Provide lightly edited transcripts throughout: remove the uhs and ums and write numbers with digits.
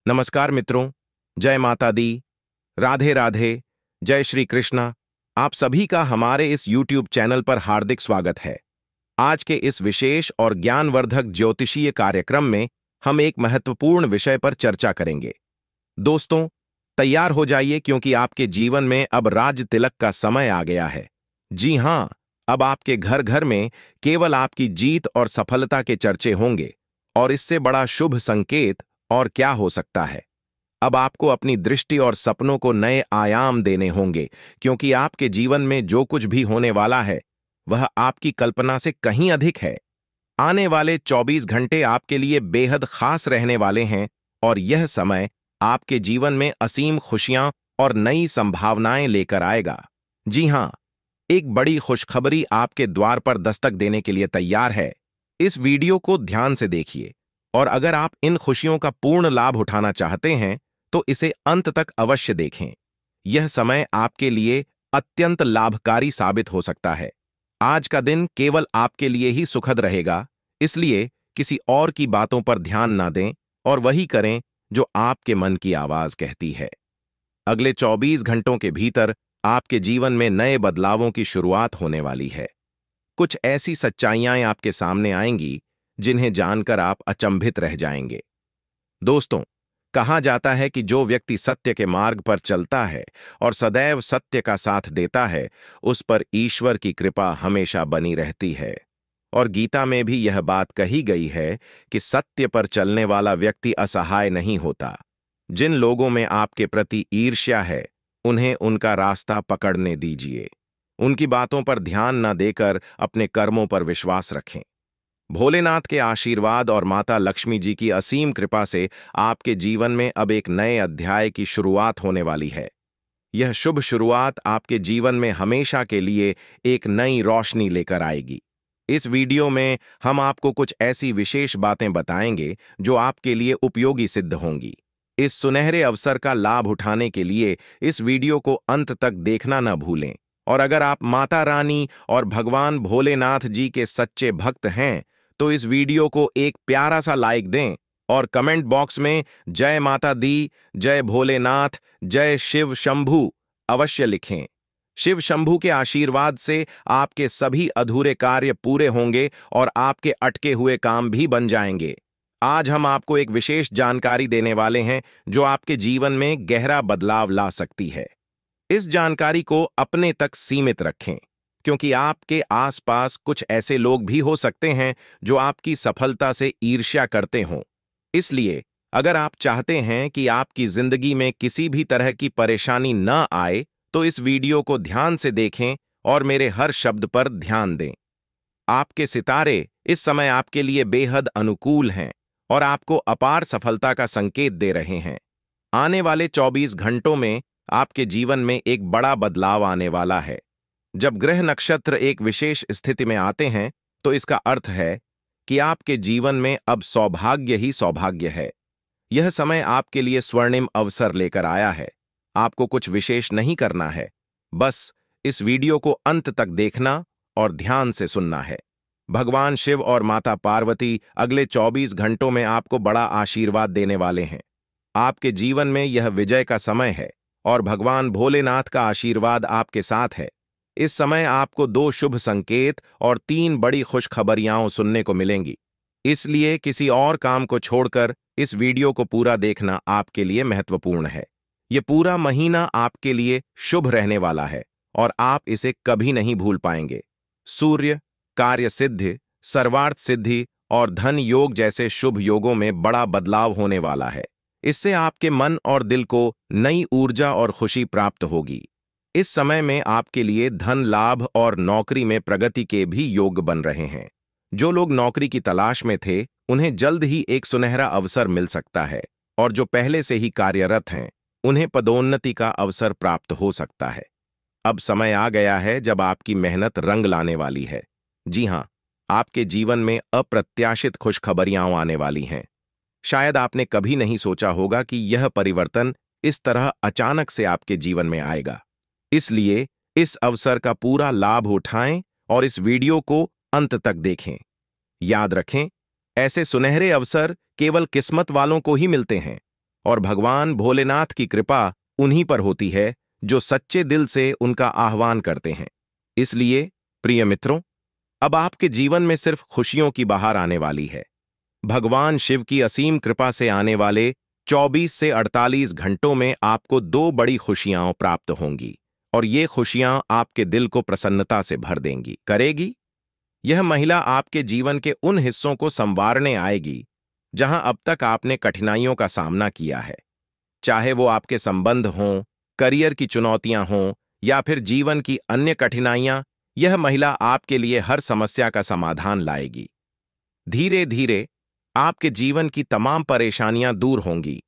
नमस्कार मित्रों, जय माता दी, राधे राधे, जय श्री कृष्णा। आप सभी का हमारे इस YouTube चैनल पर हार्दिक स्वागत है। आज के इस विशेष और ज्ञानवर्धक ज्योतिषीय कार्यक्रम में हम एक महत्वपूर्ण विषय पर चर्चा करेंगे। दोस्तों, तैयार हो जाइए क्योंकि आपके जीवन में अब राज तिलक का समय आ गया है। जी हां, अब आपके घर घर में केवल आपकी जीत और सफलता के चर्चे होंगे और इससे बड़ा शुभ संकेत और क्या हो सकता है। अब आपको अपनी दृष्टि और सपनों को नए आयाम देने होंगे क्योंकि आपके जीवन में जो कुछ भी होने वाला है वह आपकी कल्पना से कहीं अधिक है। आने वाले 24 घंटे आपके लिए बेहद खास रहने वाले हैं और यह समय आपके जीवन में असीम खुशियां और नई संभावनाएं लेकर आएगा। जी हां, एक बड़ी खुशखबरी आपके द्वार पर दस्तक देने के लिए तैयार है। इस वीडियो को ध्यान से देखिए और अगर आप इन खुशियों का पूर्ण लाभ उठाना चाहते हैं तो इसे अंत तक अवश्य देखें। यह समय आपके लिए अत्यंत लाभकारी साबित हो सकता है। आज का दिन केवल आपके लिए ही सुखद रहेगा, इसलिए किसी और की बातों पर ध्यान ना दें और वही करें जो आपके मन की आवाज कहती है। अगले 24 घंटों के भीतर आपके जीवन में नए बदलावों की शुरुआत होने वाली है। कुछ ऐसी सच्चाइयां आपके सामने आएंगी जिन्हें जानकर आप अचंभित रह जाएंगे। दोस्तों, कहा जाता है कि जो व्यक्ति सत्य के मार्ग पर चलता है और सदैव सत्य का साथ देता है, उस पर ईश्वर की कृपा हमेशा बनी रहती है। और गीता में भी यह बात कही गई है कि सत्य पर चलने वाला व्यक्ति असहाय नहीं होता। जिन लोगों में आपके प्रति ईर्ष्या है, उन्हें उनका रास्ता पकड़ने दीजिए। उनकी बातों पर ध्यान न देकर अपने कर्मों पर विश्वास रखें। भोलेनाथ के आशीर्वाद और माता लक्ष्मी जी की असीम कृपा से आपके जीवन में अब एक नए अध्याय की शुरुआत होने वाली है। यह शुभ शुरुआत आपके जीवन में हमेशा के लिए एक नई रोशनी लेकर आएगी। इस वीडियो में हम आपको कुछ ऐसी विशेष बातें बताएंगे जो आपके लिए उपयोगी सिद्ध होंगी। इस सुनहरे अवसर का लाभ उठाने के लिए इस वीडियो को अंत तक देखना न भूलें। और अगर आप माता रानी और भगवान भोलेनाथ जी के सच्चे भक्त हैं तो इस वीडियो को एक प्यारा सा लाइक दें और कमेंट बॉक्स में जय माता दी, जय भोलेनाथ, जय शिव शंभू अवश्य लिखें। शिव शंभू के आशीर्वाद से आपके सभी अधूरे कार्य पूरे होंगे और आपके अटके हुए काम भी बन जाएंगे। आज हम आपको एक विशेष जानकारी देने वाले हैं जो आपके जीवन में गहरा बदलाव ला सकती है। इस जानकारी को अपने तक सीमित रखें क्योंकि आपके आसपास कुछ ऐसे लोग भी हो सकते हैं जो आपकी सफलता से ईर्ष्या करते हों। इसलिए अगर आप चाहते हैं कि आपकी जिंदगी में किसी भी तरह की परेशानी न आए तो इस वीडियो को ध्यान से देखें और मेरे हर शब्द पर ध्यान दें। आपके सितारे इस समय आपके लिए बेहद अनुकूल हैं और आपको अपार सफलता का संकेत दे रहे हैं। आने वाले 24 घंटों में आपके जीवन में एक बड़ा बदलाव आने वाला है। जब ग्रह नक्षत्र एक विशेष स्थिति में आते हैं तो इसका अर्थ है कि आपके जीवन में अब सौभाग्य ही सौभाग्य है। यह समय आपके लिए स्वर्णिम अवसर लेकर आया है। आपको कुछ विशेष नहीं करना है, बस इस वीडियो को अंत तक देखना और ध्यान से सुनना है। भगवान शिव और माता पार्वती अगले 24 घंटों में आपको बड़ा आशीर्वाद देने वाले हैं। आपके जीवन में यह विजय का समय है और भगवान भोलेनाथ का आशीर्वाद आपके साथ है। इस समय आपको 2 शुभ संकेत और 3 बड़ी खुशखबरियां सुनने को मिलेंगी। इसलिए किसी और काम को छोड़कर इस वीडियो को पूरा देखना आपके लिए महत्वपूर्ण है। यह पूरा महीना आपके लिए शुभ रहने वाला है और आप इसे कभी नहीं भूल पाएंगे। सूर्य, कार्य सिद्धि, सर्वार्थ सिद्धि और धन योग जैसे शुभ योगों में बड़ा बदलाव होने वाला है। इससे आपके मन और दिल को नई ऊर्जा और खुशी प्राप्त होगी। इस समय में आपके लिए धन लाभ और नौकरी में प्रगति के भी योग बन रहे हैं। जो लोग नौकरी की तलाश में थे, उन्हें जल्द ही एक सुनहरा अवसर मिल सकता है और जो पहले से ही कार्यरत हैं, उन्हें पदोन्नति का अवसर प्राप्त हो सकता है। अब समय आ गया है जब आपकी मेहनत रंग लाने वाली है। जी हां, आपके जीवन में अप्रत्याशित खुशखबरियां आने वाली हैं। शायद आपने कभी नहीं सोचा होगा कि यह परिवर्तन इस तरह अचानक से आपके जीवन में आएगा। इसलिए इस अवसर का पूरा लाभ उठाएं और इस वीडियो को अंत तक देखें। याद रखें, ऐसे सुनहरे अवसर केवल किस्मत वालों को ही मिलते हैं। और भगवान भोलेनाथ की कृपा उन्हीं पर होती है जो सच्चे दिल से उनका आह्वान करते हैं। इसलिए प्रिय मित्रों, अब आपके जीवन में सिर्फ खुशियों की बहार आने वाली है। भगवान शिव की असीम कृपा से आने वाले 24 से 48 घंटों में आपको दो बड़ी खुशियां प्राप्त होंगी और ये खुशियां आपके दिल को प्रसन्नता से भर देंगी करेगी। यह महिला आपके जीवन के उन हिस्सों को संवारने आएगी जहां अब तक आपने कठिनाइयों का सामना किया है, चाहे वो आपके संबंध हों, करियर की चुनौतियां हों या फिर जीवन की अन्य कठिनाइयां। यह महिला आपके लिए हर समस्या का समाधान लाएगी। धीरे धीरे आपके जीवन की तमाम परेशानियां दूर होंगी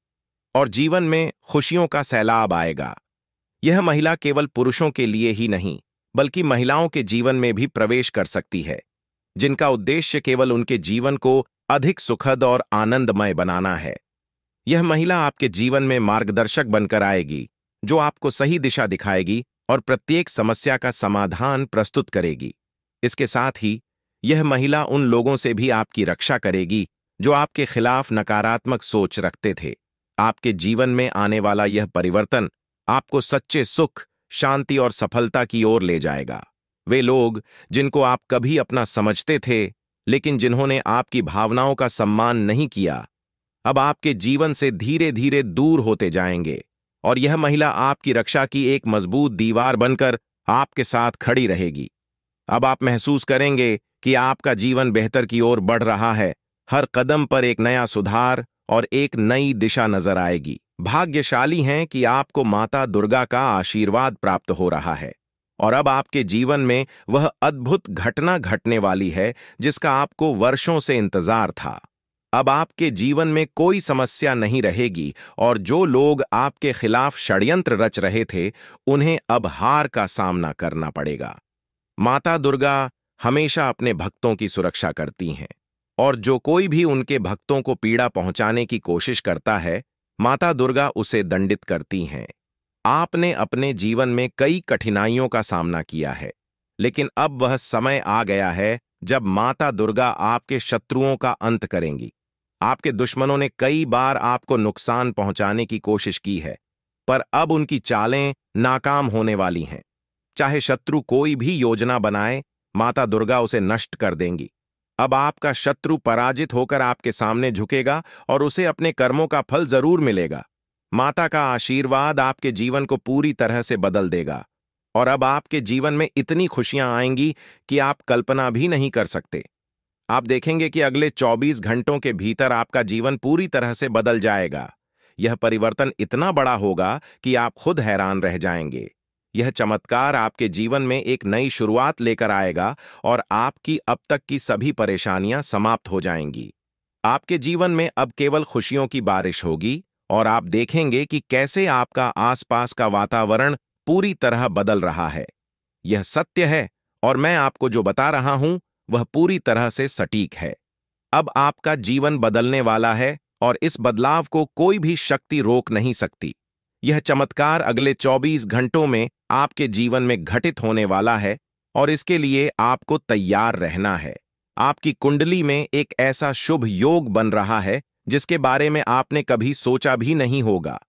और जीवन में खुशियों का सैलाब आएगा। यह महिला केवल पुरुषों के लिए ही नहीं, बल्कि महिलाओं के जीवन में भी प्रवेश कर सकती है, जिनका उद्देश्य केवल उनके जीवन को अधिक सुखद और आनंदमय बनाना है। यह महिला आपके जीवन में मार्गदर्शक बनकर आएगी, जो आपको सही दिशा दिखाएगी और प्रत्येक समस्या का समाधान प्रस्तुत करेगी। इसके साथ ही यह महिला उन लोगों से भी आपकी रक्षा करेगी जो आपके खिलाफ नकारात्मक सोच रखते थे। आपके जीवन में आने वाला यह परिवर्तन आपको सच्चे सुख, शांति और सफलता की ओर ले जाएगा। वे लोग जिनको आप कभी अपना समझते थे, लेकिन जिन्होंने आपकी भावनाओं का सम्मान नहीं किया, अब आपके जीवन से धीरे धीरे दूर होते जाएंगे और यह महिला आपकी रक्षा की एक मजबूत दीवार बनकर आपके साथ खड़ी रहेगी। अब आप महसूस करेंगे कि आपका जीवन बेहतर की ओर बढ़ रहा है। हर कदम पर एक नया सुधार और एक नई दिशा नजर आएगी। भाग्यशाली हैं कि आपको माता दुर्गा का आशीर्वाद प्राप्त हो रहा है और अब आपके जीवन में वह अद्भुत घटना घटने वाली है जिसका आपको वर्षों से इंतजार था। अब आपके जीवन में कोई समस्या नहीं रहेगी और जो लोग आपके खिलाफ षड्यंत्र रच रहे थे, उन्हें अब हार का सामना करना पड़ेगा। माता दुर्गा हमेशा अपने भक्तों की सुरक्षा करती हैं और जो कोई भी उनके भक्तों को पीड़ा पहुंचाने की कोशिश करता है, माता दुर्गा उसे दंडित करती हैं। आपने अपने जीवन में कई कठिनाइयों का सामना किया है, लेकिन अब वह समय आ गया है जब माता दुर्गा आपके शत्रुओं का अंत करेंगी। आपके दुश्मनों ने कई बार आपको नुकसान पहुंचाने की कोशिश की है, पर अब उनकी चालें नाकाम होने वाली हैं। चाहे शत्रु कोई भी योजना बनाए, माता दुर्गा उसे नष्ट कर देंगी। अब आपका शत्रु पराजित होकर आपके सामने झुकेगा और उसे अपने कर्मों का फल जरूर मिलेगा। माता का आशीर्वाद आपके जीवन को पूरी तरह से बदल देगा और अब आपके जीवन में इतनी खुशियां आएंगी कि आप कल्पना भी नहीं कर सकते। आप देखेंगे कि अगले 24 घंटों के भीतर आपका जीवन पूरी तरह से बदल जाएगा। यह परिवर्तन इतना बड़ा होगा कि आप खुद हैरान रह जाएंगे। यह चमत्कार आपके जीवन में एक नई शुरुआत लेकर आएगा और आपकी अब तक की सभी परेशानियां समाप्त हो जाएंगी। आपके जीवन में अब केवल खुशियों की बारिश होगी और आप देखेंगे कि कैसे आपका आसपास का वातावरण पूरी तरह बदल रहा है। यह सत्य है और मैं आपको जो बता रहा हूं वह पूरी तरह से सटीक है। अब आपका जीवन बदलने वाला है और इस बदलाव को कोई भी शक्ति रोक नहीं सकती। यह चमत्कार अगले 24 घंटों में आपके जीवन में घटित होने वाला है और इसके लिए आपको तैयार रहना है। आपकी कुंडली में एक ऐसा शुभ योग बन रहा है जिसके बारे में आपने कभी सोचा भी नहीं होगा।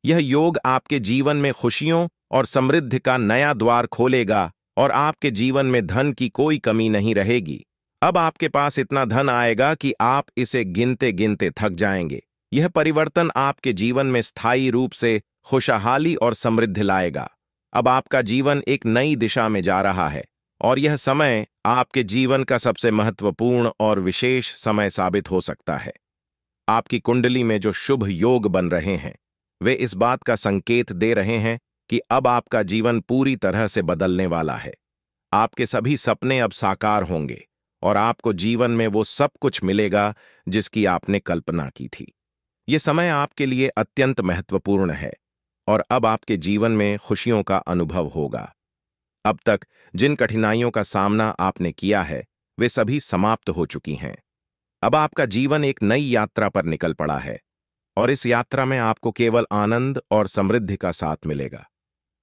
यह योग आपके जीवन में खुशियों और समृद्धि का नया द्वार खोलेगा और आपके जीवन में धन की कोई कमी नहीं रहेगी। अब आपके पास इतना धन आएगा कि आप इसे गिनते गिनते थक जाएंगे। यह परिवर्तन आपके जीवन में स्थायी रूप से खुशहाली और समृद्धि लाएगा। अब आपका जीवन एक नई दिशा में जा रहा है और यह समय आपके जीवन का सबसे महत्वपूर्ण और विशेष समय साबित हो सकता है। आपकी कुंडली में जो शुभ योग बन रहे हैं, वे इस बात का संकेत दे रहे हैं कि अब आपका जीवन पूरी तरह से बदलने वाला है। आपके सभी सपने अब साकार होंगे और आपको जीवन में वो सब कुछ मिलेगा जिसकी आपने कल्पना की थी। ये समय आपके लिए अत्यंत महत्वपूर्ण है और अब आपके जीवन में खुशियों का अनुभव होगा। अब तक जिन कठिनाइयों का सामना आपने किया है, वे सभी समाप्त हो चुकी हैं। अब आपका जीवन एक नई यात्रा पर निकल पड़ा है और इस यात्रा में आपको केवल आनंद और समृद्धि का साथ मिलेगा।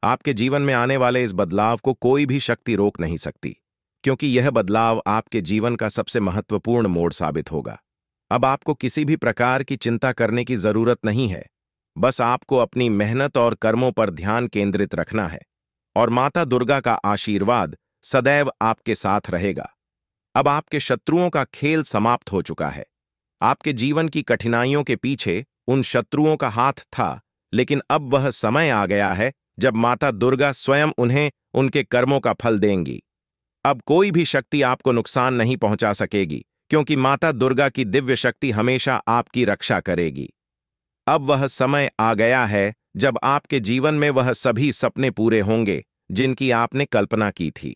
आपके जीवन में आने वाले इस बदलाव को कोई भी शक्ति रोक नहीं सकती, क्योंकि यह बदलाव आपके जीवन का सबसे महत्वपूर्ण मोड़ साबित होगा। अब आपको किसी भी प्रकार की चिंता करने की जरूरत नहीं है। बस आपको अपनी मेहनत और कर्मों पर ध्यान केंद्रित रखना है और माता दुर्गा का आशीर्वाद सदैव आपके साथ रहेगा। अब आपके शत्रुओं का खेल समाप्त हो चुका है। आपके जीवन की कठिनाइयों के पीछे उन शत्रुओं का हाथ था, लेकिन अब वह समय आ गया है जब माता दुर्गा स्वयं उन्हें उनके कर्मों का फल देंगी। अब कोई भी शक्ति आपको नुकसान नहीं पहुंचा सकेगी, क्योंकि माता दुर्गा की दिव्य शक्ति हमेशा आपकी रक्षा करेगी। अब वह समय आ गया है जब आपके जीवन में वह सभी सपने पूरे होंगे जिनकी आपने कल्पना की थी।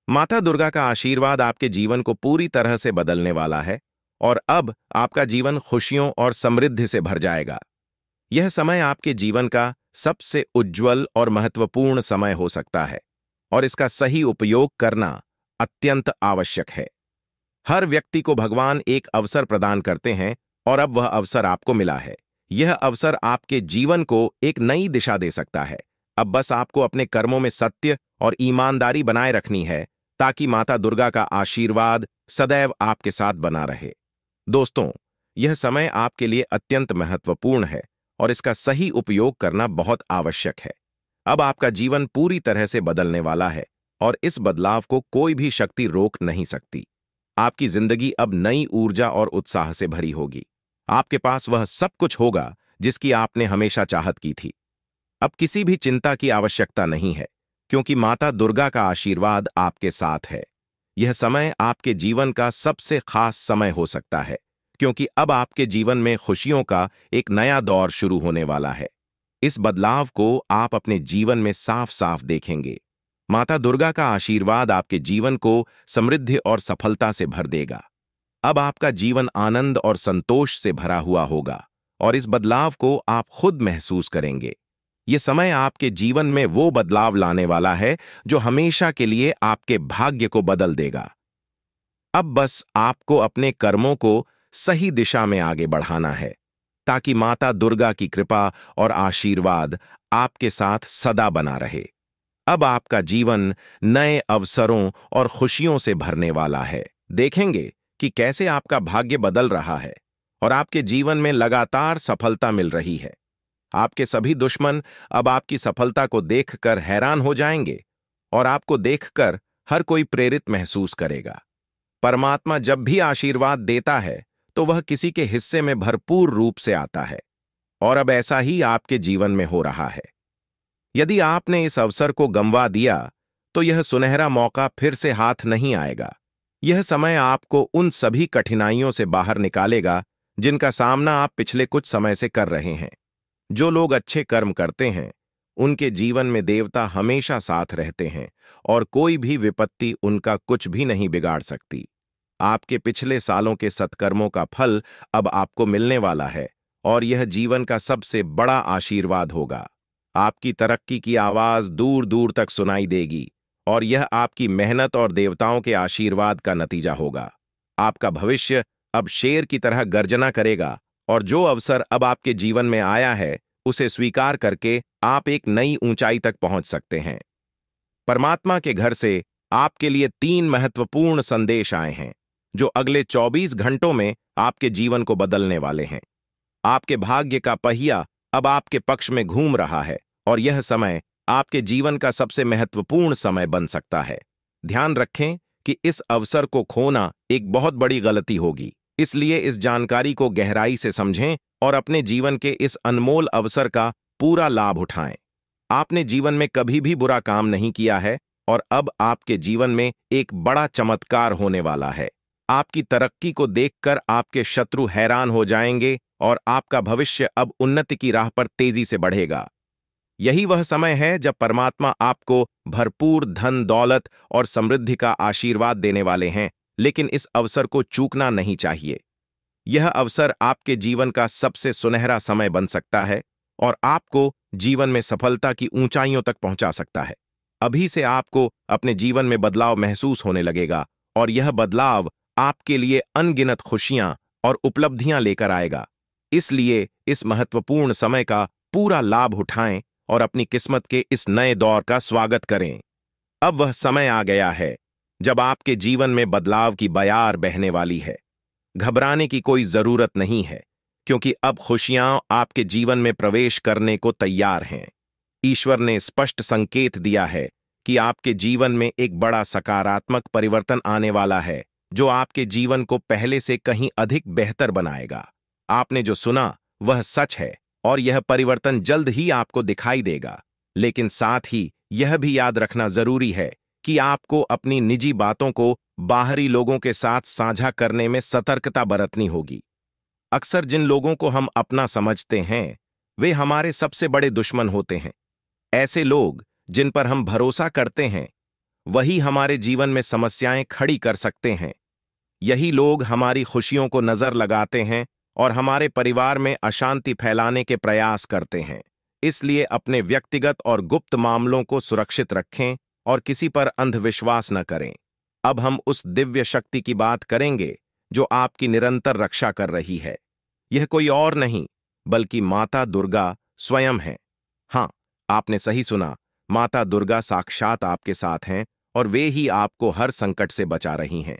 माता दुर्गा का आशीर्वाद आपके जीवन को पूरी तरह से बदलने वाला है और अब आपका जीवन खुशियों और समृद्धि से भर जाएगा। यह समय आपके जीवन का सबसे उज्जवल और महत्वपूर्ण समय हो सकता है और इसका सही उपयोग करना अत्यंत आवश्यक है। हर व्यक्ति को भगवान एक अवसर प्रदान करते हैं और अब वह अवसर आपको मिला है। यह अवसर आपके जीवन को एक नई दिशा दे सकता है। अब बस आपको अपने कर्मों में सत्य और ईमानदारी बनाए रखनी है ताकि माता दुर्गा का आशीर्वाद सदैव आपके साथ बना रहे। दोस्तों, यह समय आपके लिए अत्यंत महत्वपूर्ण है और इसका सही उपयोग करना बहुत आवश्यक है। अब आपका जीवन पूरी तरह से बदलने वाला है और इस बदलाव को कोई भी शक्ति रोक नहीं सकती। आपकी जिंदगी अब नई ऊर्जा और उत्साह से भरी होगी। आपके पास वह सब कुछ होगा जिसकी आपने हमेशा चाहत की थी। अब किसी भी चिंता की आवश्यकता नहीं है, क्योंकि माता दुर्गा का आशीर्वाद आपके साथ है। यह समय आपके जीवन का सबसे खास समय हो सकता है, क्योंकि अब आपके जीवन में खुशियों का एक नया दौर शुरू होने वाला है। इस बदलाव को आप अपने जीवन में साफ साफ देखेंगे। माता दुर्गा का आशीर्वाद आपके जीवन को समृद्धि और सफलता से भर देगा। अब आपका जीवन आनंद और संतोष से भरा हुआ होगा और इस बदलाव को आप खुद महसूस करेंगे। यह समय आपके जीवन में वो बदलाव लाने वाला है जो हमेशा के लिए आपके भाग्य को बदल देगा। अब बस आपको अपने कर्मों को सही दिशा में आगे बढ़ाना है, ताकि माता दुर्गा की कृपा और आशीर्वाद आपके साथ सदा बना रहे। अब आपका जीवन नए अवसरों और खुशियों से भरने वाला है। देखेंगे कि कैसे आपका भाग्य बदल रहा है और आपके जीवन में लगातार सफलता मिल रही है। आपके सभी दुश्मन अब आपकी सफलता को देखकर हैरान हो जाएंगे और आपको देखकर हर कोई प्रेरित महसूस करेगा। परमात्मा जब भी आशीर्वाद देता है तो वह किसी के हिस्से में भरपूर रूप से आता है और अब ऐसा ही आपके जीवन में हो रहा है। यदि आपने इस अवसर को गंवा दिया तो यह सुनहरा मौका फिर से हाथ नहीं आएगा। यह समय आपको उन सभी कठिनाइयों से बाहर निकालेगा जिनका सामना आप पिछले कुछ समय से कर रहे हैं। जो लोग अच्छे कर्म करते हैं उनके जीवन में देवता हमेशा साथ रहते हैं और कोई भी विपत्ति उनका कुछ भी नहीं बिगाड़ सकती। आपके पिछले सालों के सत्कर्मों का फल अब आपको मिलने वाला है और यह जीवन का सबसे बड़ा आशीर्वाद होगा। आपकी तरक्की की आवाज दूर दूर तक सुनाई देगी और यह आपकी मेहनत और देवताओं के आशीर्वाद का नतीजा होगा। आपका भविष्य अब शेर की तरह गर्जना करेगा और जो अवसर अब आपके जीवन में आया है उसे स्वीकार करके आप एक नई ऊंचाई तक पहुंच सकते हैं। परमात्मा के घर से आपके लिए 3 महत्वपूर्ण संदेश आए हैं जो अगले 24 घंटों में आपके जीवन को बदलने वाले हैं। आपके भाग्य का पहिया अब आपके पक्ष में घूम रहा है और यह समय आपके जीवन का सबसे महत्वपूर्ण समय बन सकता है। ध्यान रखें कि इस अवसर को खोना एक बहुत बड़ी गलती होगी, इसलिए इस जानकारी को गहराई से समझें और अपने जीवन के इस अनमोल अवसर का पूरा लाभ उठाएं। आपने जीवन में कभी भी बुरा काम नहीं किया है और अब आपके जीवन में एक बड़ा चमत्कार होने वाला है। आपकी तरक्की को देखकर आपके शत्रु हैरान हो जाएंगे और आपका भविष्य अब उन्नति की राह पर तेजी से बढ़ेगा। यही वह समय है जब परमात्मा आपको भरपूर धन दौलत और समृद्धि का आशीर्वाद देने वाले हैं, लेकिन इस अवसर को चूकना नहीं चाहिए। यह अवसर आपके जीवन का सबसे सुनहरा समय बन सकता है और आपको जीवन में सफलता की ऊंचाइयों तक पहुंचा सकता है। अभी से आपको अपने जीवन में बदलाव महसूस होने लगेगा और यह बदलाव आपके लिए अनगिनत खुशियां और उपलब्धियां लेकर आएगा। इसलिए इस महत्वपूर्ण समय का पूरा लाभ उठाएं और अपनी किस्मत के इस नए दौर का स्वागत करें। अब वह समय आ गया है जब आपके जीवन में बदलाव की बयार बहने वाली है। घबराने की कोई जरूरत नहीं है, क्योंकि अब खुशियां आपके जीवन में प्रवेश करने को तैयार हैं। ईश्वर ने स्पष्ट संकेत दिया है कि आपके जीवन में एक बड़ा सकारात्मक परिवर्तन आने वाला है, जो आपके जीवन को पहले से कहीं अधिक बेहतर बनाएगा। आपने जो सुना वह सच है और यह परिवर्तन जल्द ही आपको दिखाई देगा। लेकिन साथ ही यह भी याद रखना जरूरी है कि आपको अपनी निजी बातों को बाहरी लोगों के साथ साझा करने में सतर्कता बरतनी होगी। अक्सर जिन लोगों को हम अपना समझते हैं, वे हमारे सबसे बड़े दुश्मन होते हैं। ऐसे लोग जिन पर हम भरोसा करते हैं, वही हमारे जीवन में समस्याएं खड़ी कर सकते हैं। यही लोग हमारी खुशियों को नजर लगाते हैं और हमारे परिवार में अशांति फैलाने के प्रयास करते हैं। इसलिए अपने व्यक्तिगत और गुप्त मामलों को सुरक्षित रखें और किसी पर अंधविश्वास न करें। अब हम उस दिव्य शक्ति की बात करेंगे जो आपकी निरंतर रक्षा कर रही है। यह कोई और नहीं बल्कि माता दुर्गा स्वयं है। हाँ, आपने सही सुना, माता दुर्गा साक्षात आपके साथ हैं और वे ही आपको हर संकट से बचा रही हैं।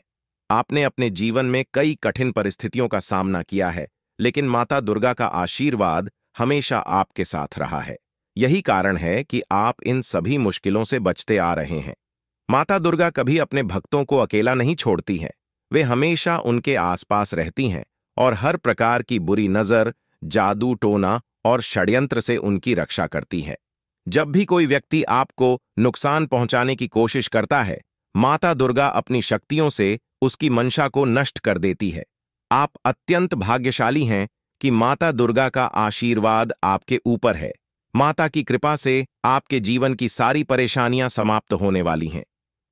आपने अपने जीवन में कई कठिन परिस्थितियों का सामना किया है, लेकिन माता दुर्गा का आशीर्वाद हमेशा आपके साथ रहा है। यही कारण है कि आप इन सभी मुश्किलों से बचते आ रहे हैं। माता दुर्गा कभी अपने भक्तों को अकेला नहीं छोड़ती हैं। वे हमेशा उनके आसपास रहती हैं और हर प्रकार की बुरी नजर, जादू टोना और षड्यंत्र से उनकी रक्षा करती है। जब भी कोई व्यक्ति आपको नुकसान पहुंचाने की कोशिश करता है, माता दुर्गा अपनी शक्तियों से उसकी मंशा को नष्ट कर देती है। आप अत्यंत भाग्यशाली हैं कि माता दुर्गा का आशीर्वाद आपके ऊपर है। माता की कृपा से आपके जीवन की सारी परेशानियां समाप्त होने वाली हैं।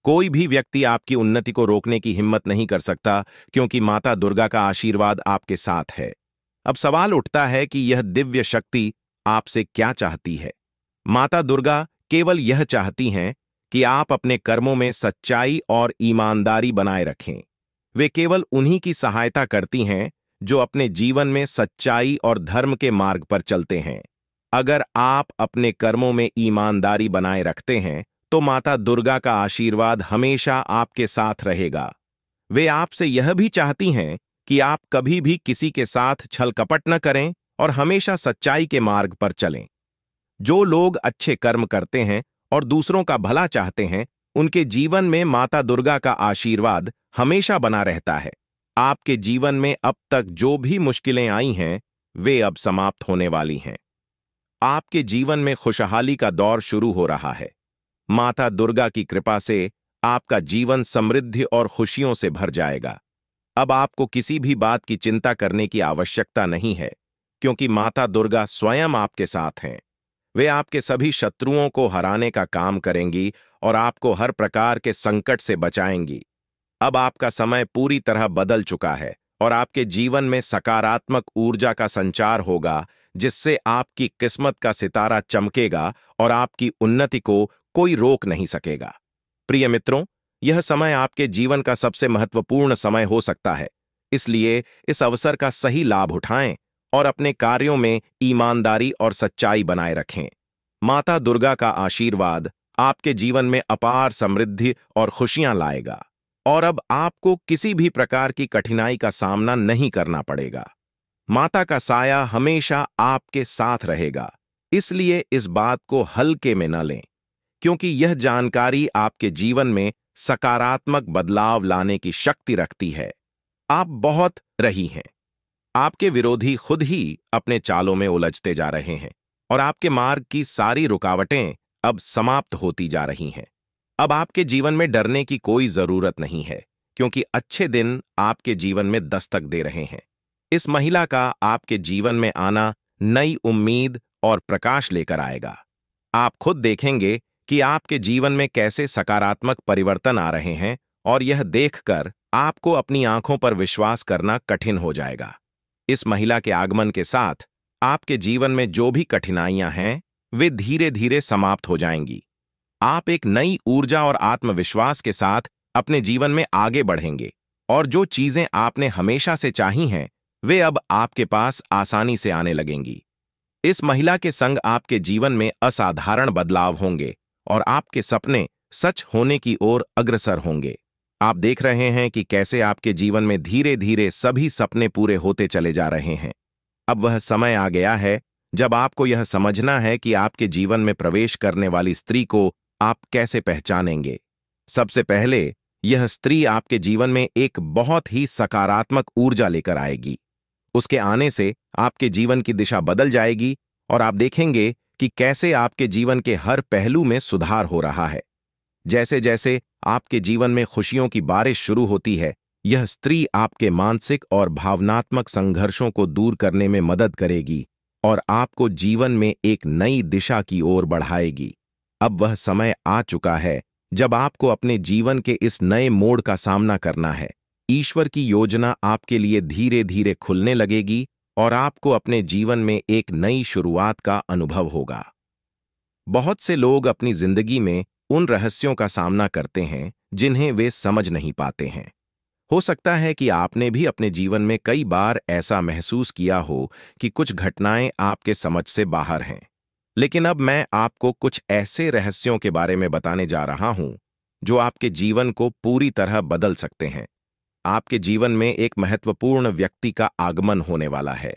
कोई भी व्यक्ति आपकी उन्नति को रोकने की हिम्मत नहीं कर सकता, क्योंकि माता दुर्गा का आशीर्वाद आपके साथ है। अब सवाल उठता है कि यह दिव्य शक्ति आपसे क्या चाहती है। माता दुर्गा केवल यह चाहती हैं कि आप अपने कर्मों में सच्चाई और ईमानदारी बनाए रखें। वे केवल उन्हीं की सहायता करती हैं जो अपने जीवन में सच्चाई और धर्म के मार्ग पर चलते हैं। अगर आप अपने कर्मों में ईमानदारी बनाए रखते हैं, तो माता दुर्गा का आशीर्वाद हमेशा आपके साथ रहेगा। वे आपसे यह भी चाहती हैं कि आप कभी भी किसी के साथ छल कपट न करें और हमेशा सच्चाई के मार्ग पर चलें। जो लोग अच्छे कर्म करते हैं और दूसरों का भला चाहते हैं, उनके जीवन में माता दुर्गा का आशीर्वाद हमेशा बना रहता है। आपके जीवन में अब तक जो भी मुश्किलें आई हैं, वे अब समाप्त होने वाली हैं। आपके जीवन में खुशहाली का दौर शुरू हो रहा है। माता दुर्गा की कृपा से आपका जीवन समृद्धि और खुशियों से भर जाएगा। अब आपको किसी भी बात की चिंता करने की आवश्यकता नहीं है, क्योंकि माता दुर्गा स्वयं आपके साथ हैं। वे आपके सभी शत्रुओं को हराने का काम करेंगी और आपको हर प्रकार के संकट से बचाएंगी। अब आपका समय पूरी तरह बदल चुका है और आपके जीवन में सकारात्मक ऊर्जा का संचार होगा, जिससे आपकी किस्मत का सितारा चमकेगा और आपकी उन्नति को कोई रोक नहीं सकेगा। प्रिय मित्रों, यह समय आपके जीवन का सबसे महत्वपूर्ण समय हो सकता है। इसलिए इस अवसर का सही लाभ उठाएं और अपने कार्यों में ईमानदारी और सच्चाई बनाए रखें। माता दुर्गा का आशीर्वाद आपके जीवन में अपार समृद्धि और खुशियां लाएगा और अब आपको किसी भी प्रकार की कठिनाई का सामना नहीं करना पड़ेगा। माता का साया हमेशा आपके साथ रहेगा। इसलिए इस बात को हल्के में न लें, क्योंकि यह जानकारी आपके जीवन में सकारात्मक बदलाव लाने की शक्ति रखती है। आप बहुत रही हैं। आपके विरोधी खुद ही अपने चालों में उलझते जा रहे हैं और आपके मार्ग की सारी रुकावटें अब समाप्त होती जा रही हैं। अब आपके जीवन में डरने की कोई जरूरत नहीं है, क्योंकि अच्छे दिन आपके जीवन में दस्तक दे रहे हैं। इस महिला का आपके जीवन में आना नई उम्मीद और प्रकाश लेकर आएगा। आप खुद देखेंगे कि आपके जीवन में कैसे सकारात्मक परिवर्तन आ रहे हैं और यह देखकर आपको अपनी आंखों पर विश्वास करना कठिन हो जाएगा। इस महिला के आगमन के साथ आपके जीवन में जो भी कठिनाइयां हैं, वे धीरे धीरे समाप्त हो जाएंगी। आप एक नई ऊर्जा और आत्मविश्वास के साथ अपने जीवन में आगे बढ़ेंगे और जो चीजें आपने हमेशा से चाही हैं, वे अब आपके पास आसानी से आने लगेंगी। इस महिला के संग आपके जीवन में असाधारण बदलाव होंगे और आपके सपने सच होने की ओर अग्रसर होंगे। आप देख रहे हैं कि कैसे आपके जीवन में धीरे धीरे सभी सपने पूरे होते चले जा रहे हैं। अब वह समय आ गया है जब आपको यह समझना है कि आपके जीवन में प्रवेश करने वाली स्त्री को आप कैसे पहचानेंगे। सबसे पहले, यह स्त्री आपके जीवन में एक बहुत ही सकारात्मक ऊर्जा लेकर आएगी। उसके आने से आपके जीवन की दिशा बदल जाएगी और आप देखेंगे कि कैसे आपके जीवन के हर पहलू में सुधार हो रहा है। जैसे जैसे आपके जीवन में खुशियों की बारिश शुरू होती है, यह स्त्री आपके मानसिक और भावनात्मक संघर्षों को दूर करने में मदद करेगी और आपको जीवन में एक नई दिशा की ओर बढ़ाएगी। अब वह समय आ चुका है जब आपको अपने जीवन के इस नए मोड़ का सामना करना है। ईश्वर की योजना आपके लिए धीरे धीरे खुलने लगेगी और आपको अपने जीवन में एक नई शुरुआत का अनुभव होगा। बहुत से लोग अपनी जिंदगी में उन रहस्यों का सामना करते हैं जिन्हें वे समझ नहीं पाते हैं। हो सकता है कि आपने भी अपने जीवन में कई बार ऐसा महसूस किया हो कि कुछ घटनाएं आपके समझ से बाहर हैं। लेकिन अब मैं आपको कुछ ऐसे रहस्यों के बारे में बताने जा रहा हूं जो आपके जीवन को पूरी तरह बदल सकते हैं। आपके जीवन में एक महत्वपूर्ण व्यक्ति का आगमन होने वाला है।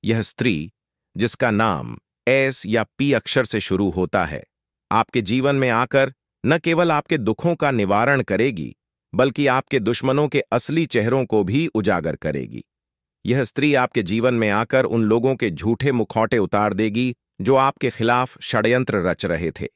यह स्त्री, जिसका नाम एस या पी अक्षर से शुरू होता है, आपके जीवन में आकर न केवल आपके दुखों का निवारण करेगी, बल्कि आपके दुश्मनों के असली चेहरों को भी उजागर करेगी। यह स्त्री आपके जीवन में आकर उन लोगों के झूठे मुखौटे उतार देगी जो आपके खिलाफ षड्यंत्र रच रहे थे।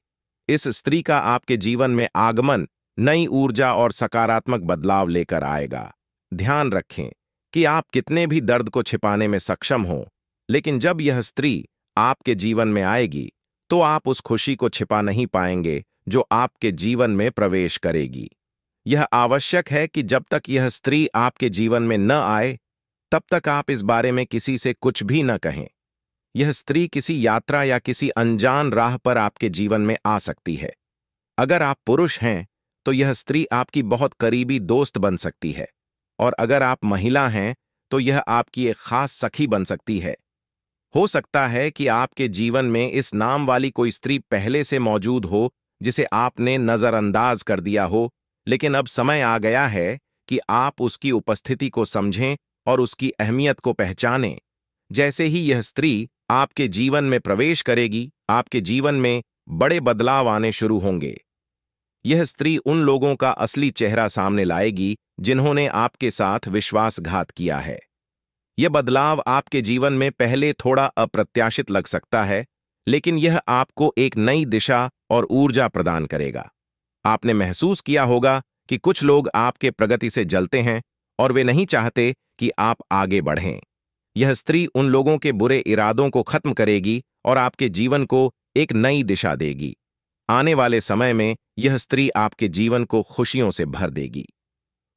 इस स्त्री का आपके जीवन में आगमन नई ऊर्जा और सकारात्मक बदलाव लेकर आएगा। ध्यान रखें कि आप कितने भी दर्द को छिपाने में सक्षम हों, लेकिन जब यह स्त्री आपके जीवन में आएगी तो आप उस खुशी को छिपा नहीं पाएंगे जो आपके जीवन में प्रवेश करेगी। यह आवश्यक है कि जब तक यह स्त्री आपके जीवन में न आए, तब तक आप इस बारे में किसी से कुछ भी न कहें। यह स्त्री किसी यात्रा या किसी अनजान राह पर आपके जीवन में आ सकती है। अगर आप पुरुष हैं तो यह स्त्री आपकी बहुत करीबी दोस्त बन सकती है, और अगर आप महिला हैं तो यह आपकी एक खास सखी बन सकती है। हो सकता है कि आपके जीवन में इस नाम वाली कोई स्त्री पहले से मौजूद हो जिसे आपने नजरअंदाज कर दिया हो, लेकिन अब समय आ गया है कि आप उसकी उपस्थिति को समझें और उसकी अहमियत को पहचानें। जैसे ही यह स्त्री आपके जीवन में प्रवेश करेगी, आपके जीवन में बड़े बदलाव आने शुरू होंगे। यह स्त्री उन लोगों का असली चेहरा सामने लाएगी जिन्होंने आपके साथ विश्वासघात किया है। यह बदलाव आपके जीवन में पहले थोड़ा अप्रत्याशित लग सकता है, लेकिन यह आपको एक नई दिशा और ऊर्जा प्रदान करेगा। आपने महसूस किया होगा कि कुछ लोग आपके प्रगति से जलते हैं और वे नहीं चाहते कि आप आगे बढ़ें। यह स्त्री उन लोगों के बुरे इरादों को खत्म करेगी और आपके जीवन को एक नई दिशा देगी। आने वाले समय में यह स्त्री आपके जीवन को खुशियों से भर देगी।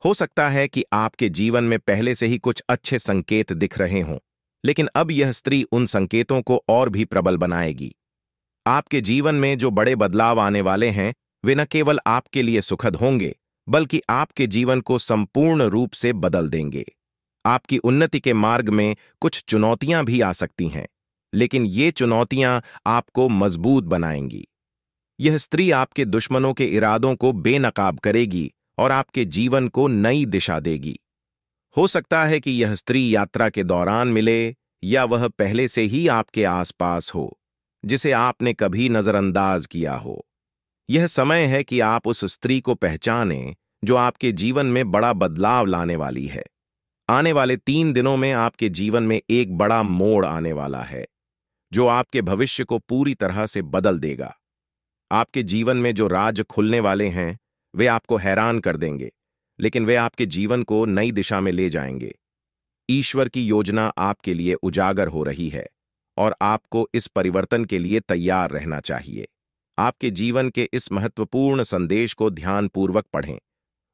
हो सकता है कि आपके जीवन में पहले से ही कुछ अच्छे संकेत दिख रहे हों, लेकिन अब यह स्त्री उन संकेतों को और भी प्रबल बनाएगी। आपके जीवन में जो बड़े बदलाव आने वाले हैं, वे न केवल आपके लिए सुखद होंगे, बल्कि आपके जीवन को संपूर्ण रूप से बदल देंगे। आपकी उन्नति के मार्ग में कुछ चुनौतियां भी आ सकती हैं, लेकिन ये चुनौतियां आपको मजबूत बनाएंगी। यह स्त्री आपके दुश्मनों के इरादों को बेनकाब करेगी और आपके जीवन को नई दिशा देगी। हो सकता है कि यह स्त्री यात्रा के दौरान मिले या वह पहले से ही आपके आसपास हो, जिसे आपने कभी नजरअंदाज किया हो। यह समय है कि आप उस स्त्री को पहचानें जो आपके जीवन में बड़ा बदलाव लाने वाली है। आने वाले 3 दिनों में आपके जीवन में एक बड़ा मोड़ आने वाला है जो आपके भविष्य को पूरी तरह से बदल देगा। आपके जीवन में जो राज खुलने वाले हैं वे आपको हैरान कर देंगे, लेकिन वे आपके जीवन को नई दिशा में ले जाएंगे। ईश्वर की योजना आपके लिए उजागर हो रही है और आपको इस परिवर्तन के लिए तैयार रहना चाहिए। आपके जीवन के इस महत्वपूर्ण संदेश को ध्यानपूर्वक पढ़ें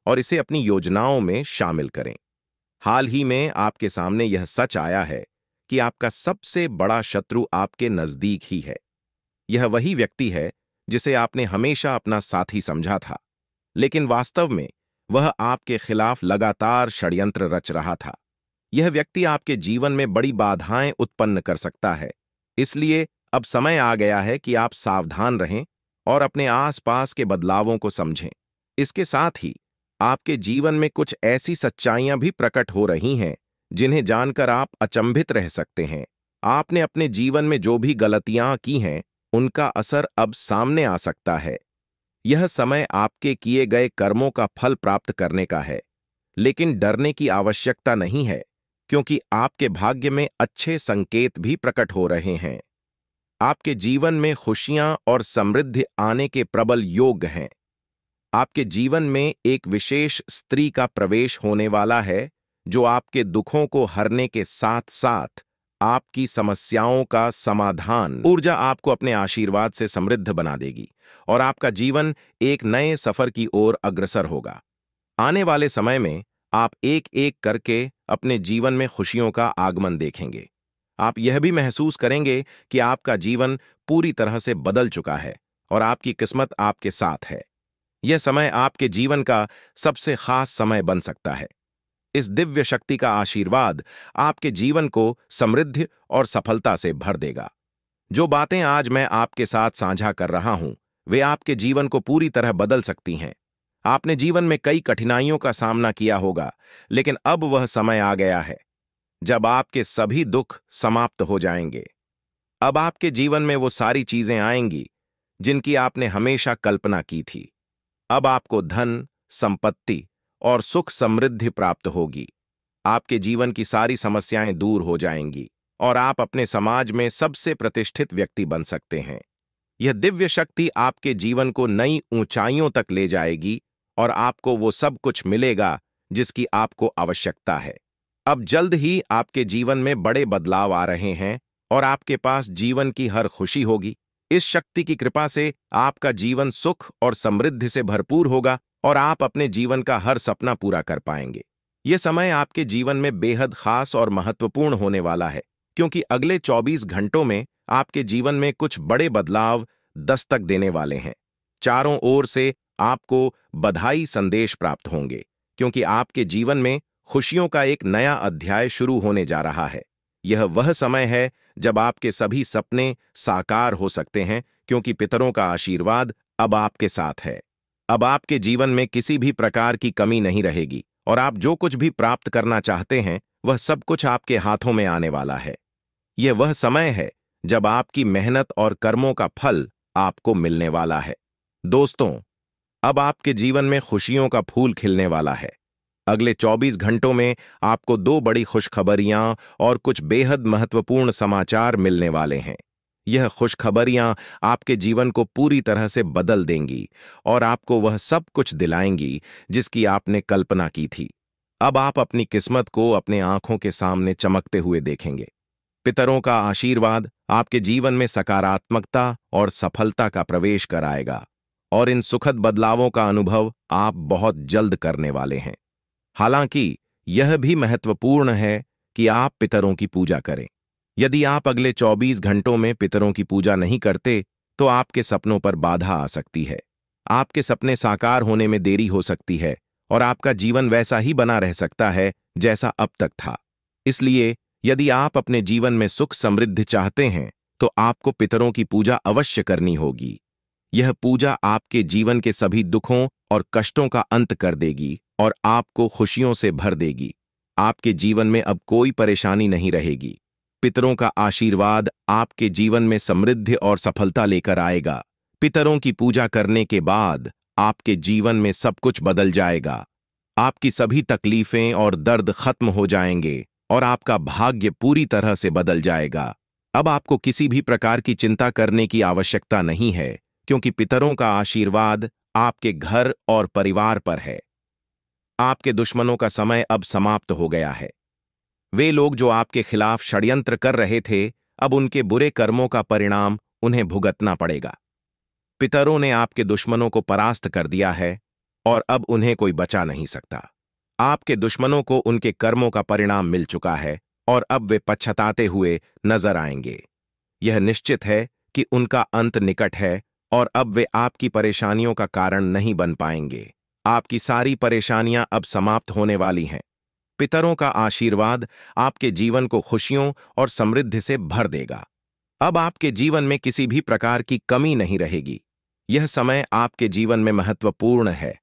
और इसे अपनी योजनाओं में शामिल करें। हाल ही में आपके सामने यह सच आया है कि आपका सबसे बड़ा शत्रु आपके नजदीक ही है। यह वही व्यक्ति है जिसे आपने हमेशा अपना साथी समझा था, लेकिन वास्तव में वह आपके खिलाफ लगातार षड्यंत्र रच रहा था। यह व्यक्ति आपके जीवन में बड़ी बाधाएं उत्पन्न कर सकता है, इसलिए अब समय आ गया है कि आप सावधान रहें और अपने आसपास के बदलावों को समझें। इसके साथ ही आपके जीवन में कुछ ऐसी सच्चाइयां भी प्रकट हो रही हैं जिन्हें जानकर आप अचंभित रह सकते हैं। आपने अपने जीवन में जो भी गलतियां की हैं, उनका असर अब सामने आ सकता है। यह समय आपके किए गए कर्मों का फल प्राप्त करने का है, लेकिन डरने की आवश्यकता नहीं है, क्योंकि आपके भाग्य में अच्छे संकेत भी प्रकट हो रहे हैं। आपके जीवन में खुशियां और समृद्धि आने के प्रबल योग हैं। आपके जीवन में एक विशेष स्त्री का प्रवेश होने वाला है, जो आपके दुखों को हरने के साथ साथ आपकी समस्याओं का समाधान ऊर्जा आपको अपने आशीर्वाद से समृद्ध बना देगी और आपका जीवन एक नए सफर की ओर अग्रसर होगा। आने वाले समय में आप एक एक करके अपने जीवन में खुशियों का आगमन देखेंगे। आप यह भी महसूस करेंगे कि आपका जीवन पूरी तरह से बदल चुका है और आपकी किस्मत आपके साथ है। यह समय आपके जीवन का सबसे खास समय बन सकता है। इस दिव्य शक्ति का आशीर्वाद आपके जीवन को समृद्धि और सफलता से भर देगा। जो बातें आज मैं आपके साथ साझा कर रहा हूं, वे आपके जीवन को पूरी तरह बदल सकती हैं। आपने जीवन में कई कठिनाइयों का सामना किया होगा, लेकिन अब वह समय आ गया है जब आपके सभी दुख समाप्त हो जाएंगे। अब आपके जीवन में वो सारी चीजें आएंगी जिनकी आपने हमेशा कल्पना की थी। अब आपको धन, संपत्ति और सुख समृद्धि प्राप्त होगी। आपके जीवन की सारी समस्याएं दूर हो जाएंगी और आप अपने समाज में सबसे प्रतिष्ठित व्यक्ति बन सकते हैं। यह दिव्य शक्ति आपके जीवन को नई ऊंचाइयों तक ले जाएगी और आपको वो सब कुछ मिलेगा जिसकी आपको आवश्यकता है। अब जल्द ही आपके जीवन में बड़े बदलाव आ रहे हैं और आपके पास जीवन की हर खुशी होगी। इस शक्ति की कृपा से आपका जीवन सुख और समृद्धि से भरपूर होगा और आप अपने जीवन का हर सपना पूरा कर पाएंगे। यह समय आपके जीवन में बेहद खास और महत्वपूर्ण होने वाला है, क्योंकि अगले 24 घंटों में आपके जीवन में कुछ बड़े बदलाव दस्तक देने वाले हैं। चारों ओर से आपको बधाई संदेश प्राप्त होंगे, क्योंकि आपके जीवन में खुशियों का एक नया अध्याय शुरू होने जा रहा है। यह वह समय है जब आपके सभी सपने साकार हो सकते हैं, क्योंकि पितरों का आशीर्वाद अब आपके साथ है। अब आपके जीवन में किसी भी प्रकार की कमी नहीं रहेगी और आप जो कुछ भी प्राप्त करना चाहते हैं, वह सब कुछ आपके हाथों में आने वाला है। यह वह समय है जब आपकी मेहनत और कर्मों का फल आपको मिलने वाला है। दोस्तों, अब आपके जीवन में खुशियों का फूल खिलने वाला है। अगले 24 घंटों में आपको 2 बड़ी खुशखबरियां और कुछ बेहद महत्वपूर्ण समाचार मिलने वाले हैं। यह खुशखबरियां आपके जीवन को पूरी तरह से बदल देंगी और आपको वह सब कुछ दिलाएंगी जिसकी आपने कल्पना की थी। अब आप अपनी किस्मत को अपने आंखों के सामने चमकते हुए देखेंगे। पितरों का आशीर्वाद आपके जीवन में सकारात्मकता और सफलता का प्रवेश कराएगा और इन सुखद बदलावों का अनुभव आप बहुत जल्द करने वाले हैं। हालांकि यह भी महत्वपूर्ण है कि आप पितरों की पूजा करें। यदि आप अगले 24 घंटों में पितरों की पूजा नहीं करते, तो आपके सपनों पर बाधा आ सकती है। आपके सपने साकार होने में देरी हो सकती है और आपका जीवन वैसा ही बना रह सकता है जैसा अब तक था। इसलिए यदि आप अपने जीवन में सुख समृद्धि चाहते हैं, तो आपको पितरों की पूजा अवश्य करनी होगी। यह पूजा आपके जीवन के सभी दुखों और कष्टों का अंत कर देगी और आपको खुशियों से भर देगी। आपके जीवन में अब कोई परेशानी नहीं रहेगी। पितरों का आशीर्वाद आपके जीवन में समृद्धि और सफलता लेकर आएगा। पितरों की पूजा करने के बाद आपके जीवन में सब कुछ बदल जाएगा। आपकी सभी तकलीफें और दर्द खत्म हो जाएंगे और आपका भाग्य पूरी तरह से बदल जाएगा। अब आपको किसी भी प्रकार की चिंता करने की आवश्यकता नहीं है, क्योंकि पितरों का आशीर्वाद आपके घर और परिवार पर है। आपके दुश्मनों का समय अब समाप्त हो गया है। वे लोग जो आपके खिलाफ षड्यंत्र कर रहे थे, अब उनके बुरे कर्मों का परिणाम उन्हें भुगतना पड़ेगा। पितरों ने आपके दुश्मनों को परास्त कर दिया है और अब उन्हें कोई बचा नहीं सकता। आपके दुश्मनों को उनके कर्मों का परिणाम मिल चुका है और अब वे पछताते हुए नजर आएंगे। यह निश्चित है कि उनका अंत निकट है और अब वे आपकी परेशानियों का कारण नहीं बन पाएंगे। आपकी सारी परेशानियां अब समाप्त होने वाली हैं। पितरों का आशीर्वाद आपके जीवन को खुशियों और समृद्धि से भर देगा। अब आपके जीवन में किसी भी प्रकार की कमी नहीं रहेगी। यह समय आपके जीवन में महत्वपूर्ण है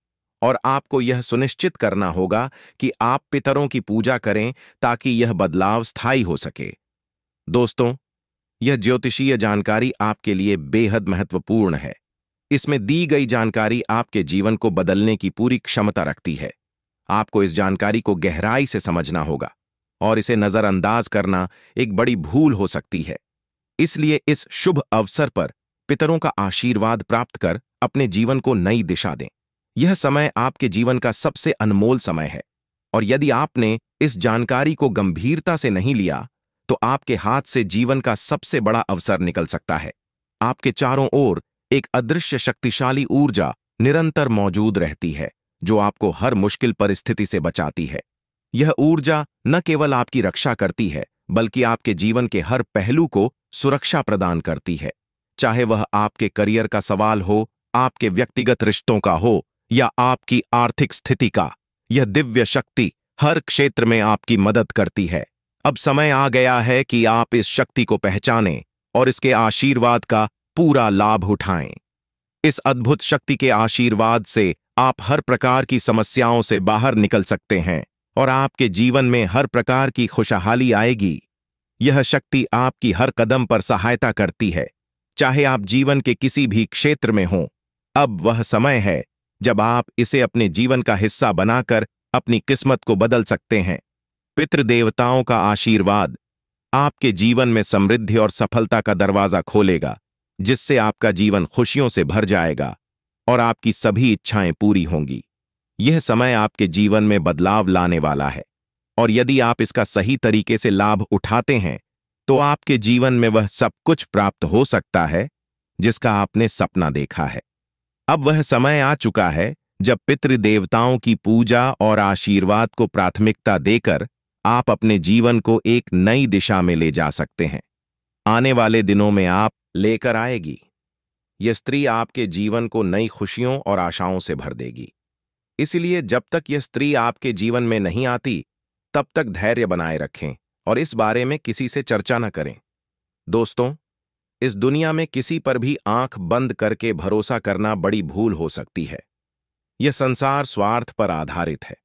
और आपको यह सुनिश्चित करना होगा कि आप पितरों की पूजा करें ताकि यह बदलाव स्थायी हो सके। दोस्तों, यह ज्योतिषीय जानकारी आपके लिए बेहद महत्वपूर्ण है। इसमें दी गई जानकारी आपके जीवन को बदलने की पूरी क्षमता रखती है। आपको इस जानकारी को गहराई से समझना होगा और इसे नजरअंदाज करना एक बड़ी भूल हो सकती है। इसलिए इस शुभ अवसर पर पितरों का आशीर्वाद प्राप्त कर अपने जीवन को नई दिशा दें। यह समय आपके जीवन का सबसे अनमोल समय है और यदि आपने इस जानकारी को गंभीरता से नहीं लिया तो आपके हाथ से जीवन का सबसे बड़ा अवसर निकल सकता है। आपके चारों ओर एक अदृश्य शक्तिशाली ऊर्जा निरंतर मौजूद रहती है जो आपको हर मुश्किल परिस्थिति से बचाती है। यह ऊर्जा न केवल आपकी रक्षा करती है बल्कि आपके जीवन के हर पहलू को सुरक्षा प्रदान करती है। चाहे वह आपके करियर का सवाल हो, आपके व्यक्तिगत रिश्तों का हो या आपकी आर्थिक स्थिति का, यह दिव्य शक्ति हर क्षेत्र में आपकी मदद करती है। अब समय आ गया है कि आप इस शक्ति को पहचानें और इसके आशीर्वाद का पूरा लाभ उठाएं। इस अद्भुत शक्ति के आशीर्वाद से आप हर प्रकार की समस्याओं से बाहर निकल सकते हैं और आपके जीवन में हर प्रकार की खुशहाली आएगी। यह शक्ति आपकी हर कदम पर सहायता करती है, चाहे आप जीवन के किसी भी क्षेत्र में हों। अब वह समय है जब आप इसे अपने जीवन का हिस्सा बनाकर अपनी किस्मत को बदल सकते हैं। पितृदेवताओं का आशीर्वाद आपके जीवन में समृद्धि और सफलता का दरवाजा खोलेगा, जिससे आपका जीवन खुशियों से भर जाएगा और आपकी सभी इच्छाएं पूरी होंगी। यह समय आपके जीवन में बदलाव लाने वाला है और यदि आप इसका सही तरीके से लाभ उठाते हैं तो आपके जीवन में वह सब कुछ प्राप्त हो सकता है जिसका आपने सपना देखा है। अब वह समय आ चुका है जब पितृदेवताओं की पूजा और आशीर्वाद को प्राथमिकता देकर आप अपने जीवन को एक नई दिशा में ले जा सकते हैं। आने वाले दिनों में आप लेकर आएगी। यह स्त्री आपके जीवन को नई खुशियों और आशाओं से भर देगी। इसलिए जब तक यह स्त्री आपके जीवन में नहीं आती, तब तक धैर्य बनाए रखें और इस बारे में किसी से चर्चा न करें। दोस्तों, इस दुनिया में किसी पर भी आंख बंद करके भरोसा करना बड़ी भूल हो सकती है। यह संसार स्वार्थ पर आधारित है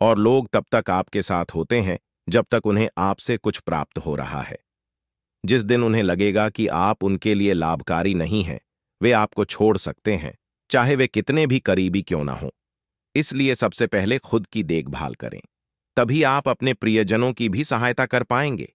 और लोग तब तक आपके साथ होते हैं जब तक उन्हें आपसे कुछ प्राप्त हो रहा है। जिस दिन उन्हें लगेगा कि आप उनके लिए लाभकारी नहीं हैं, वे आपको छोड़ सकते हैं, चाहे वे कितने भी करीबी क्यों ना हों। इसलिए सबसे पहले खुद की देखभाल करें, तभी आप अपने प्रियजनों की भी सहायता कर पाएंगे।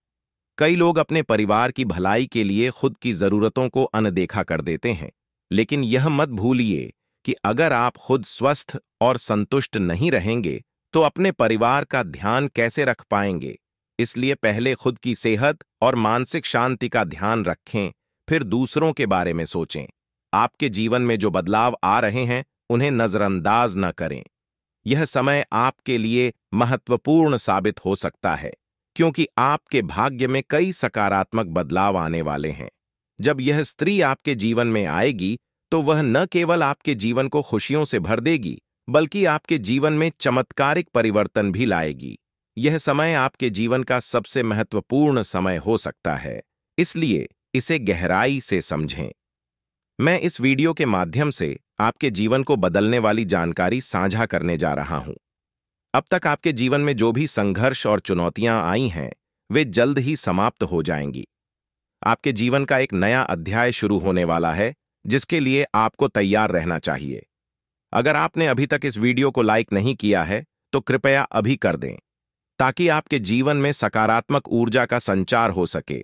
कई लोग अपने परिवार की भलाई के लिए खुद की जरूरतों को अनदेखा कर देते हैं, लेकिन यह मत भूलिए कि अगर आप खुद स्वस्थ और संतुष्ट नहीं रहेंगे तो अपने परिवार का ध्यान कैसे रख पाएंगे। इसलिए पहले खुद की सेहत और मानसिक शांति का ध्यान रखें, फिर दूसरों के बारे में सोचें। आपके जीवन में जो बदलाव आ रहे हैं उन्हें नजरअंदाज न करें। यह समय आपके लिए महत्वपूर्ण साबित हो सकता है क्योंकि आपके भाग्य में कई सकारात्मक बदलाव आने वाले हैं। जब यह स्त्री आपके जीवन में आएगी तो वह न केवल आपके जीवन को खुशियों से भर देगी बल्कि आपके जीवन में चमत्कारिक परिवर्तन भी लाएगी। यह समय आपके जीवन का सबसे महत्वपूर्ण समय हो सकता है, इसलिए इसे गहराई से समझें। मैं इस वीडियो के माध्यम से आपके जीवन को बदलने वाली जानकारी साझा करने जा रहा हूं। अब तक आपके जीवन में जो भी संघर्ष और चुनौतियां आई हैं, वे जल्द ही समाप्त हो जाएंगी। आपके जीवन का एक नया अध्याय शुरू होने वाला है, जिसके लिए आपको तैयार रहना चाहिए। अगर आपने अभी तक इस वीडियो को लाइक नहीं किया है, तो कृपया अभी कर दें, ताकि आपके जीवन में सकारात्मक ऊर्जा का संचार हो सके।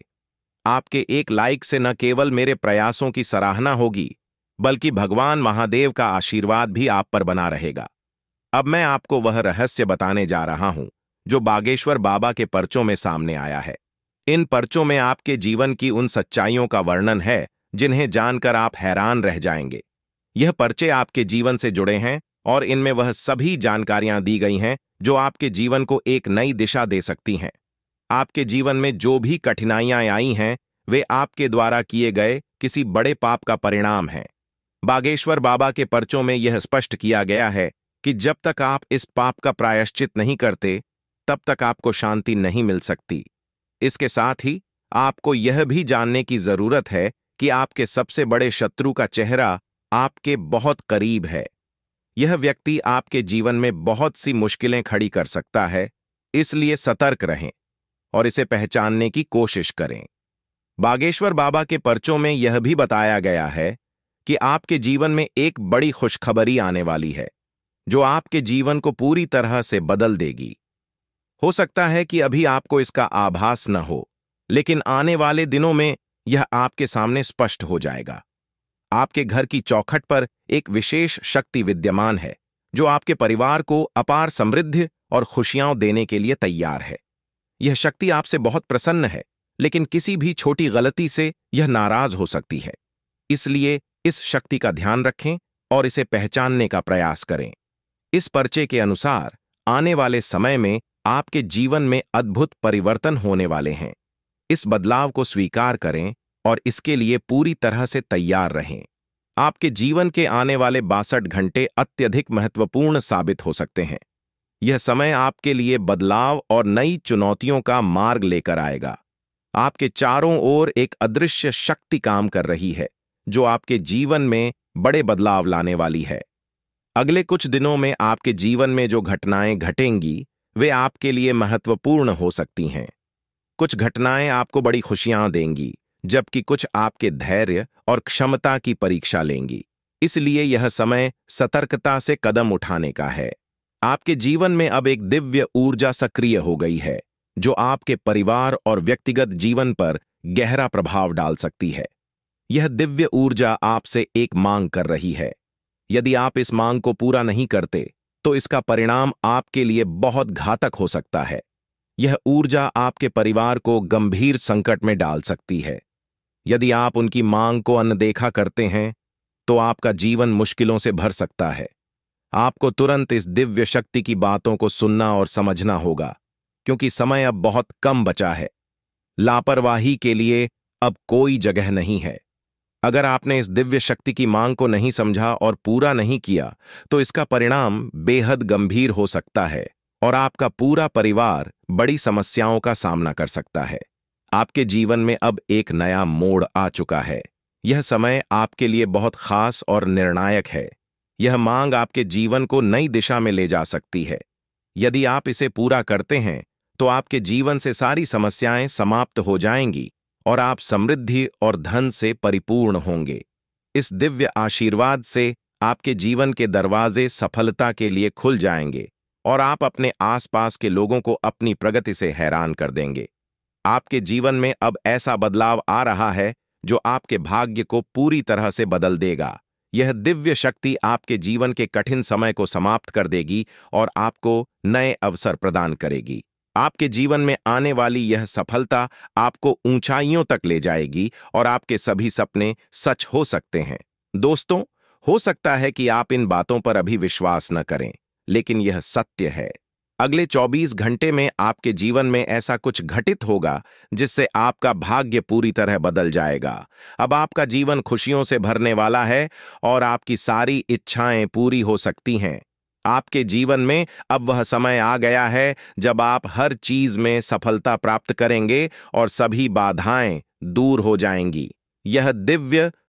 आपके एक लाइक से न केवल मेरे प्रयासों की सराहना होगी, बल्कि भगवान महादेव का आशीर्वाद भी आप पर बना रहेगा। अब मैं आपको वह रहस्य बताने जा रहा हूं जो बागेश्वर बाबा के पर्चों में सामने आया है। इन पर्चों में आपके जीवन की उन सच्चाइयों का वर्णन है जिन्हें जानकर आप हैरान रह जाएंगे। यह पर्चे आपके जीवन से जुड़े हैं और इनमें वह सभी जानकारियां दी गई हैं जो आपके जीवन को एक नई दिशा दे सकती हैं। आपके जीवन में जो भी कठिनाइयां आई हैं, वे आपके द्वारा किए गए किसी बड़े पाप का परिणाम हैं। बागेश्वर बाबा के पर्चों में यह स्पष्ट किया गया है कि जब तक आप इस पाप का प्रायश्चित नहीं करते, तब तक आपको शांति नहीं मिल सकती। इसके साथ ही आपको यह भी जानने की जरूरत है कि आपके सबसे बड़े शत्रु का चेहरा आपके बहुत करीब है। यह व्यक्ति आपके जीवन में बहुत सी मुश्किलें खड़ी कर सकता है, इसलिए सतर्क रहें और इसे पहचानने की कोशिश करें। बागेश्वर बाबा के पर्चों में यह भी बताया गया है कि आपके जीवन में एक बड़ी खुशखबरी आने वाली है जो आपके जीवन को पूरी तरह से बदल देगी। हो सकता है कि अभी आपको इसका आभास न हो, लेकिन आने वाले दिनों में यह आपके सामने स्पष्ट हो जाएगा। आपके घर की चौखट पर एक विशेष शक्ति विद्यमान है जो आपके परिवार को अपार समृद्धि और खुशियां देने के लिए तैयार है। यह शक्ति आपसे बहुत प्रसन्न है, लेकिन किसी भी छोटी गलती से यह नाराज हो सकती है। इसलिए इस शक्ति का ध्यान रखें और इसे पहचानने का प्रयास करें। इस पर्चे के अनुसार आने वाले समय में आपके जीवन में अद्भुत परिवर्तन होने वाले हैं। इस बदलाव को स्वीकार करें और इसके लिए पूरी तरह से तैयार रहें। आपके जीवन के आने वाले 62 घंटे अत्यधिक महत्वपूर्ण साबित हो सकते हैं। यह समय आपके लिए बदलाव और नई चुनौतियों का मार्ग लेकर आएगा। आपके चारों ओर एक अदृश्य शक्ति काम कर रही है जो आपके जीवन में बड़े बदलाव लाने वाली है। अगले कुछ दिनों में आपके जीवन में जो घटनाएं घटेंगी वे आपके लिए महत्वपूर्ण हो सकती हैं। कुछ घटनाएं आपको बड़ी खुशियां देंगी, जबकि कुछ आपके धैर्य और क्षमता की परीक्षा लेंगी। इसलिए यह समय सतर्कता से कदम उठाने का है। आपके जीवन में अब एक दिव्य ऊर्जा सक्रिय हो गई है जो आपके परिवार और व्यक्तिगत जीवन पर गहरा प्रभाव डाल सकती है। यह दिव्य ऊर्जा आपसे एक मांग कर रही है। यदि आप इस मांग को पूरा नहीं करते तो इसका परिणाम आपके लिए बहुत घातक हो सकता है। यह ऊर्जा आपके परिवार को गंभीर संकट में डाल सकती है। यदि आप उनकी मांग को अनदेखा करते हैं तो आपका जीवन मुश्किलों से भर सकता है। आपको तुरंत इस दिव्य शक्ति की बातों को सुनना और समझना होगा, क्योंकि समय अब बहुत कम बचा है। लापरवाही के लिए अब कोई जगह नहीं है। अगर आपने इस दिव्य शक्ति की मांग को नहीं समझा और पूरा नहीं किया तो इसका परिणाम बेहद गंभीर हो सकता है और आपका पूरा परिवार बड़ी समस्याओं का सामना कर सकता है। आपके जीवन में अब एक नया मोड़ आ चुका है। यह समय आपके लिए बहुत खास और निर्णायक है। यह मांग आपके जीवन को नई दिशा में ले जा सकती है। यदि आप इसे पूरा करते हैं तो आपके जीवन से सारी समस्याएं समाप्त हो जाएंगी और आप समृद्धि और धन से परिपूर्ण होंगे। इस दिव्य आशीर्वाद से आपके जीवन के दरवाजे सफलता के लिए खुल जाएंगे और आप अपने आसपास के लोगों को अपनी प्रगति से हैरान कर देंगे। आपके जीवन में अब ऐसा बदलाव आ रहा है जो आपके भाग्य को पूरी तरह से बदल देगा। यह दिव्य शक्ति आपके जीवन के कठिन समय को समाप्त कर देगी और आपको नए अवसर प्रदान करेगी। आपके जीवन में आने वाली यह सफलता आपको ऊंचाइयों तक ले जाएगी और आपके सभी सपने सच हो सकते हैं। दोस्तों, हो सकता है कि आप इन बातों पर अभी विश्वास न करें, लेकिन यह सत्य है। अगले 24 घंटे में आपके जीवन में ऐसा कुछ घटित होगा जिससे आपका भाग्य पूरी तरह बदल जाएगा। अब आपका जीवन खुशियों से भरने वाला है और आपकी सारी इच्छाएं पूरी हो सकती हैं। आपके जीवन में अब वह समय आ गया है जब आप हर चीज में सफलता प्राप्त करेंगे और सभी बाधाएं दूर हो जाएंगी। यह दिव्य